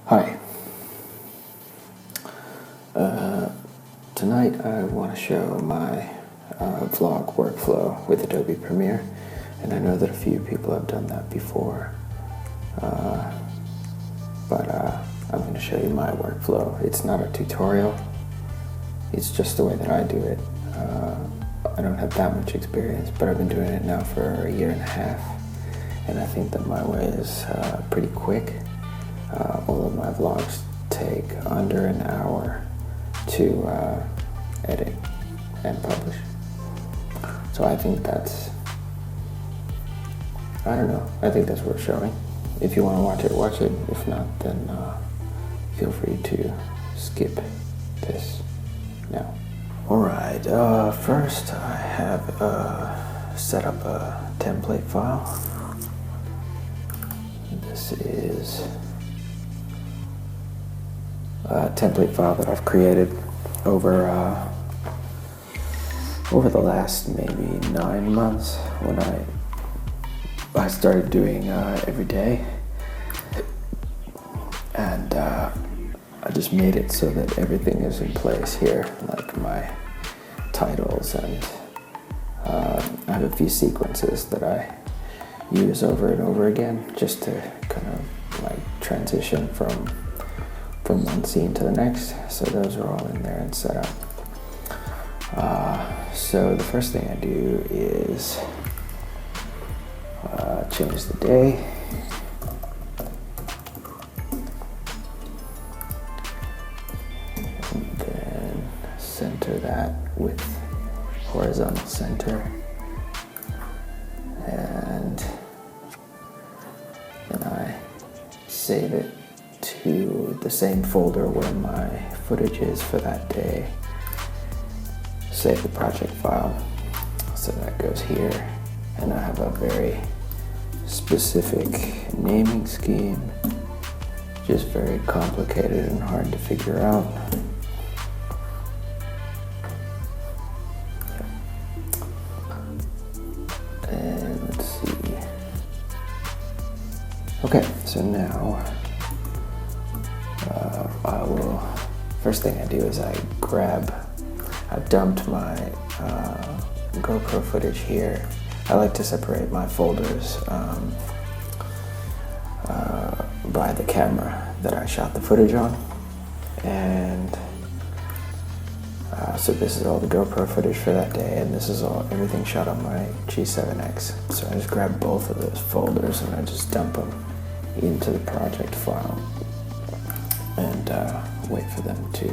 Hi. Tonight I want to show my vlog workflow with Adobe Premiere, and I know that a few people have done that before, but I'm going to show you my workflow. It's not a tutorial, it's just the way that I do it. I don't have that much experience, but I've been doing it now for a year and a half, and I think that my way is pretty quick. All of my vlogs take under an hour to edit and publish. So I think that's, I don't know, I think that's worth showing. If you want to watch it, watch it. If not, then feel free to skip this now. Alright, first I have set up a template file. This is a template file that I've created over the last maybe 9 months when I started doing every day, and I just made it so that everything is in place here, like my titles, and I have a few sequences that I use over and over again just to kind of like transition from one scene to the next. So those are all in there and set up. So the first thing I do is change the day. And then center that with horizontal center. And then I save it to the same folder where my footage is for that day. Save the project file. So that goes here. And I have a very specific naming scheme, just very complicated and hard to figure out. And let's see. Okay, so now first thing I do is I've dumped my GoPro footage here. I like to separate my folders by the camera that I shot the footage on. And so this is all the GoPro footage for that day, and this is everything shot on my G7X. So I just grab both of those folders and I just dump them into the project file and wait for them to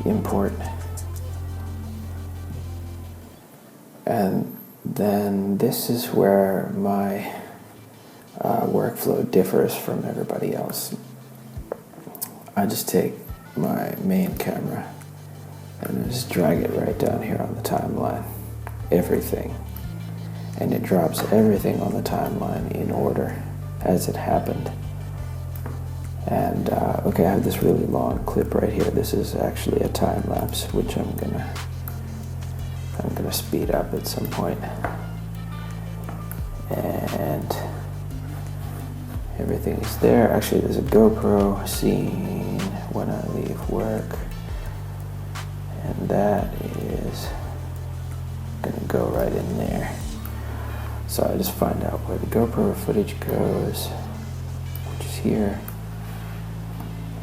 import. And then this is where my workflow differs from everybody else. I just take my main camera and just drag it right down here on the timeline, everything. And it drops everything on the timeline in order as it happened. And okay, I have this really long clip right here. This is actually a time lapse, which I'm gonna speed up at some point. And everything is there. Actually, there's a GoPro scene when I leave work, and that is gonna go right in there. So I just find out where the GoPro footage goes, which is here,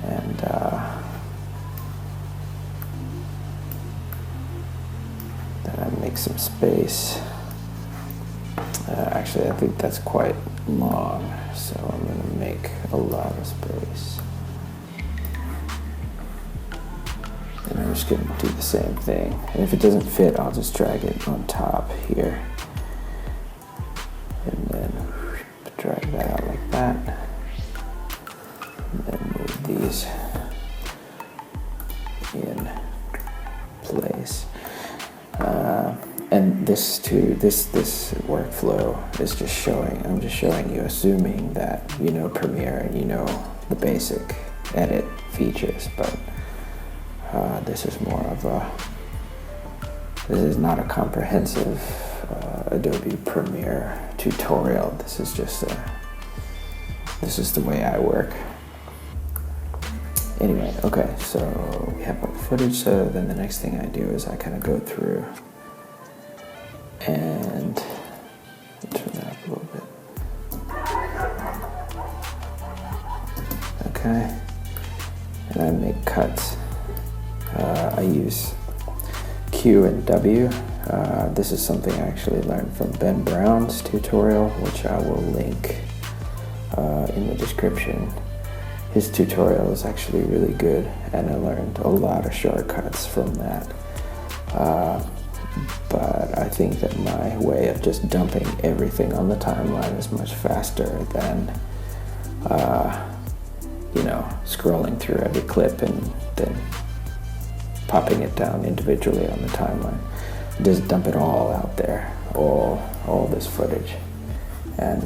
and then I make some space. Actually, I think that's quite long, so I'm going to make a lot of space. And I'm just going to do the same thing. And if it doesn't fit, I'll just drag it on top here. And then drag that out like that. And then move these in place. And this workflow is just showing, I'm just showing you, assuming that you know Premiere and you know the basic edit features, but this is more of this is not a comprehensive Adobe Premiere tutorial. This is just this is the way I work. Anyway, okay, so we have our footage, so then the next thing I do is I kind of go through and turn that up a little bit. Okay, and I make cuts. I use Q and W. This is something I actually learned from Ben Brown's tutorial, which I will link in the description. His tutorial is actually really good, and I learned a lot of shortcuts from that. But I think that my way of just dumping everything on the timeline is much faster than, scrolling through every clip and then popping it down individually on the timeline. Just dump it all out there, all this footage, and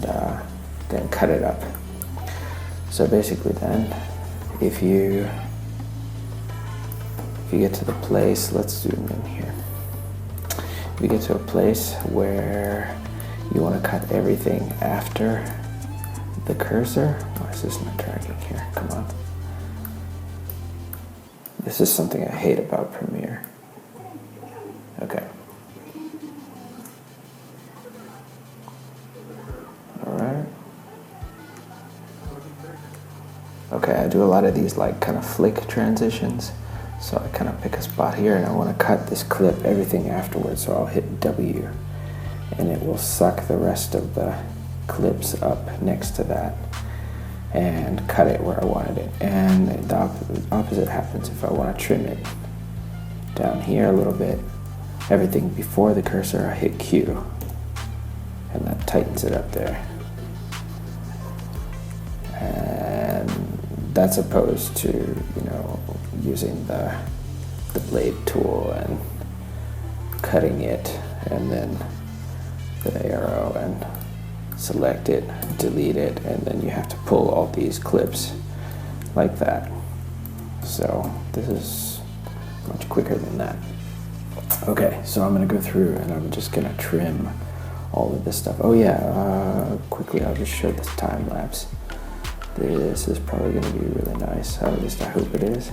then cut it up. So basically then, if you get to the place, let's zoom in here. If you get to a place where you want to cut everything after the cursor, why is this not dragging here? Come on. This is something I hate about Premiere. Okay. Alright. Okay, I do a lot of these like kind of flick transitions. So I kind of pick a spot here and I want to cut this clip, everything afterwards. So I'll hit W and it will suck the rest of the clips up next to that and cut it where I wanted it. And the opposite happens if I want to trim it down here a little bit. Everything before the cursor, I hit Q and that tightens it up there. And that's opposed to, using the blade tool and cutting it and then the arrow and select it, delete it, and then you have to pull all these clips like that. So this is much quicker than that. Okay, so I'm gonna go through and I'm just gonna trim all of this stuff. Oh yeah, quickly I'll just show this time lapse. This is probably gonna be really nice, at least I hope it is.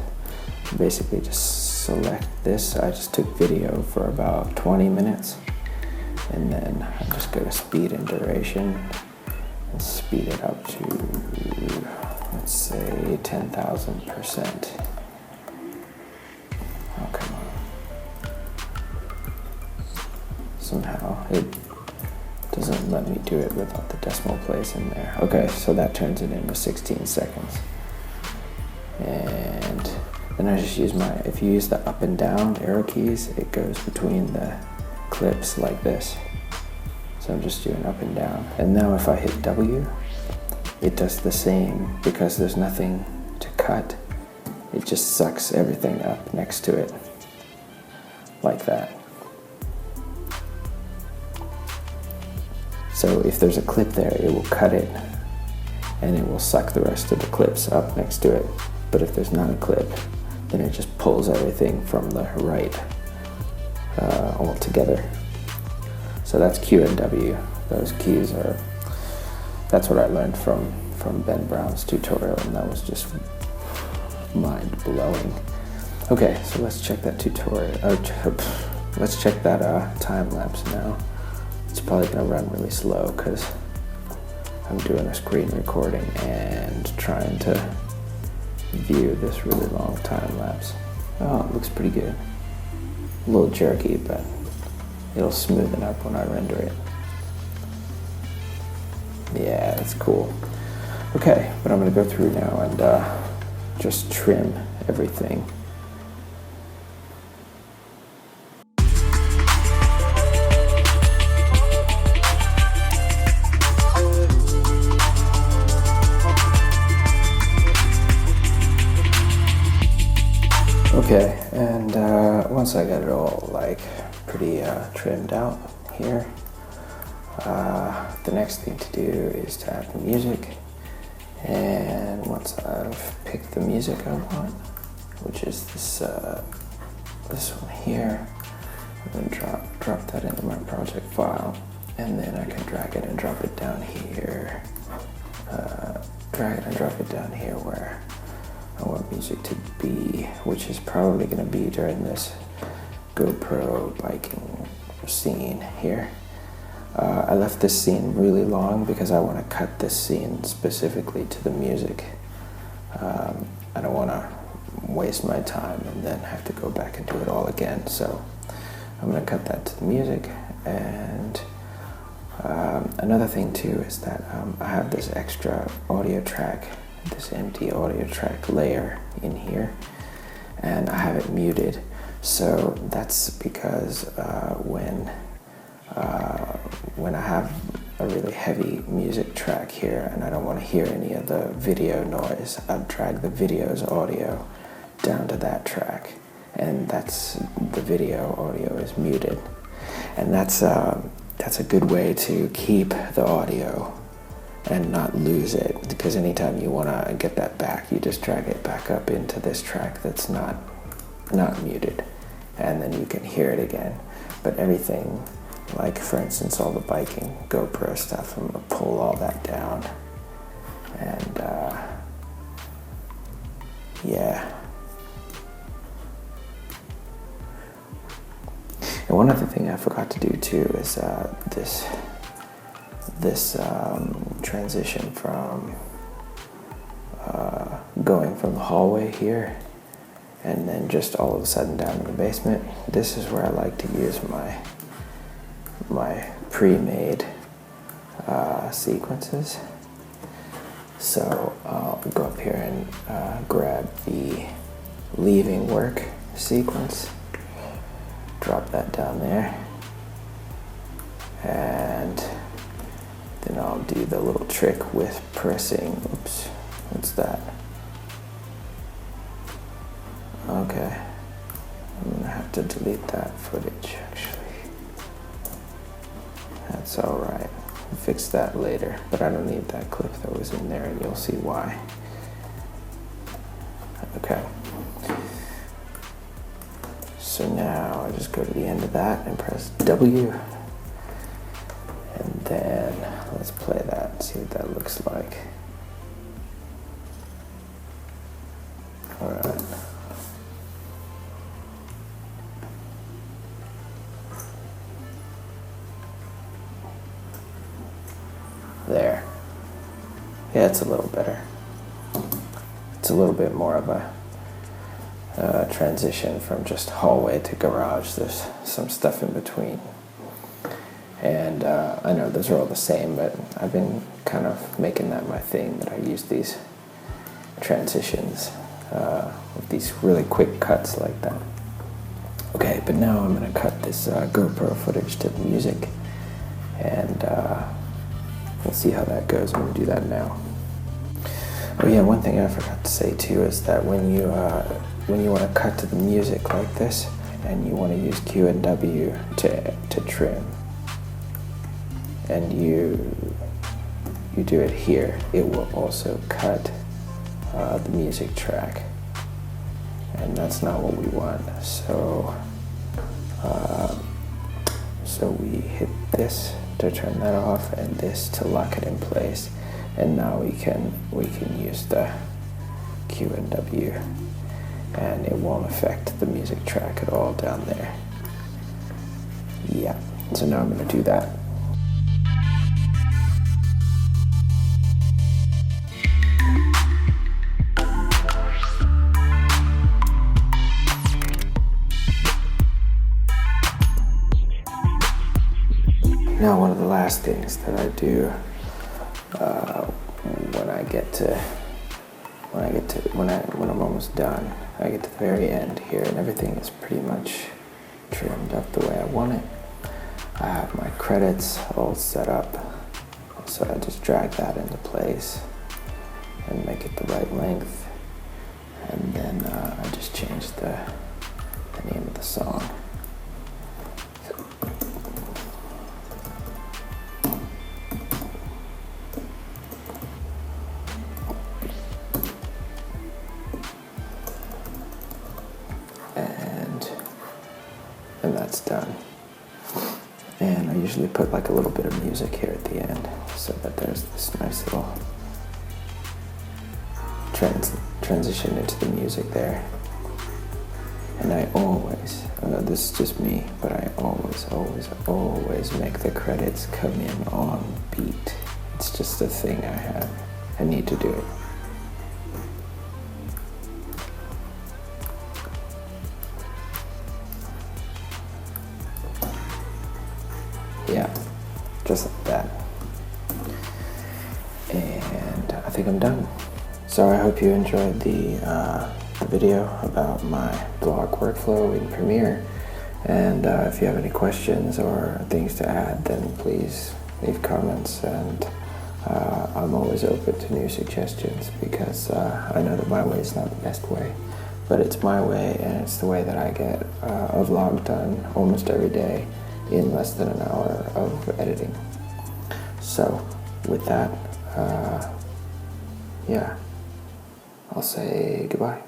Basically just select this. I just took video for about 20 minutes and then I'm just gonna speed and duration and speed it up to, let's say 10,000%. Oh, come on. Somehow it doesn't let me do it without the decimal place in there. Okay, so that turns it into 16 seconds. And then I just use if you use the up and down arrow keys, it goes between the clips like this. So I'm just doing up and down. And now if I hit W, it does the same because there's nothing to cut. It just sucks everything up next to it like that. So if there's a clip there, it will cut it and it will suck the rest of the clips up next to it. But if there's not a clip, then it just pulls everything from the right all together. So that's Q and W. Those keys that's what I learned from Ben Brown's tutorial, and that was just mind-blowing. Okay, so let's check that tutorial. Let's check that time lapse now. It's probably gonna run really slow because I'm doing a screen recording and trying to view this really long time lapse. Oh, it looks pretty good. A little jerky, but it'll smoothen up when I render it. Yeah, that's cool. Okay, but I'm gonna go through now and just trim everything. Okay, and once I got it all like pretty trimmed out here, the next thing to do is to add the music. And once I've picked the music I want, which is this one here, I'm gonna drop that into my project file, and then I can drag it and drop it down here. Drag it and drop it down here where I want music to be, which is probably going to be during this GoPro biking scene here. I left this scene really long because I want to cut this scene specifically to the music. I don't want to waste my time and then have to go back and do it all again. So I'm going to cut that to the music. And another thing too is that I have this extra audio track, this empty audio track layer in here, and I have it muted. So that's because when I have a really heavy music track here and I don't want to hear any of the video noise, I drag the video's audio down to that track, and that's the video audio is muted, and that's a good way to keep the audio and not lose it, because anytime you want to get that back, you just drag it back up into this track that's not muted, and then you can hear it again. But everything, like for instance all the biking GoPro stuff, I'm going to pull all that down, and yeah. And one other thing I forgot to do too is this transition from going from the hallway here and then just all of a sudden down in the basement. This is where I like to use my pre-made sequences. So I'll go up here and grab the leaving work sequence, drop that down there, and then I'll do the little trick with pressing, oops, what's that? Okay, I'm gonna have to delete that footage actually. That's alright, I'll fix that later, but I don't need that clip that was in there, and you'll see why. Okay. So now I just go to the end of that and press W, and then let's play that and see what that looks like. All right. There. Yeah, it's a little better. It's a little bit more of a transition from just hallway to garage. There's some stuff in between, and I know those are all the same, but I've been kind of making that my thing, that I use these transitions with these really quick cuts like that. Okay, but now I'm going to cut this GoPro footage to the music, and we'll see how that goes. I'm going to do that now. Oh yeah, one thing I forgot to say too is that when you want to cut to the music like this, and you want to use Q and W to trim, and you do it here, it will also cut the music track, and that's not what we want. So we hit this to turn that off, and this to lock it in place, and now we can use the Q and W, and it won't affect the music track at all down there. Yeah, so now I'm going to do that. Now, one of the last things that I do when I'm almost done, I get to the very end here, and everything is pretty much trimmed up the way I want it. I have my credits all set up, so I just drag that into place and make it the right length, and then I just change the name of the song. And that's done. And I usually put like a little bit of music here at the end, so that there's this nice little transition into the music there. And I always, this is just me, but I always make the credits come in on beat. It's just a thing I have. I need to do it. Yeah, just like that. And I think I'm done. So I hope you enjoyed the video about my vlog workflow in Premiere. And if you have any questions or things to add, then please leave comments. And I'm always open to new suggestions, because I know that my way is not the best way, but it's my way, and it's the way that I get a vlog done almost every day in less than an hour of editing. So with that, yeah, I'll say goodbye.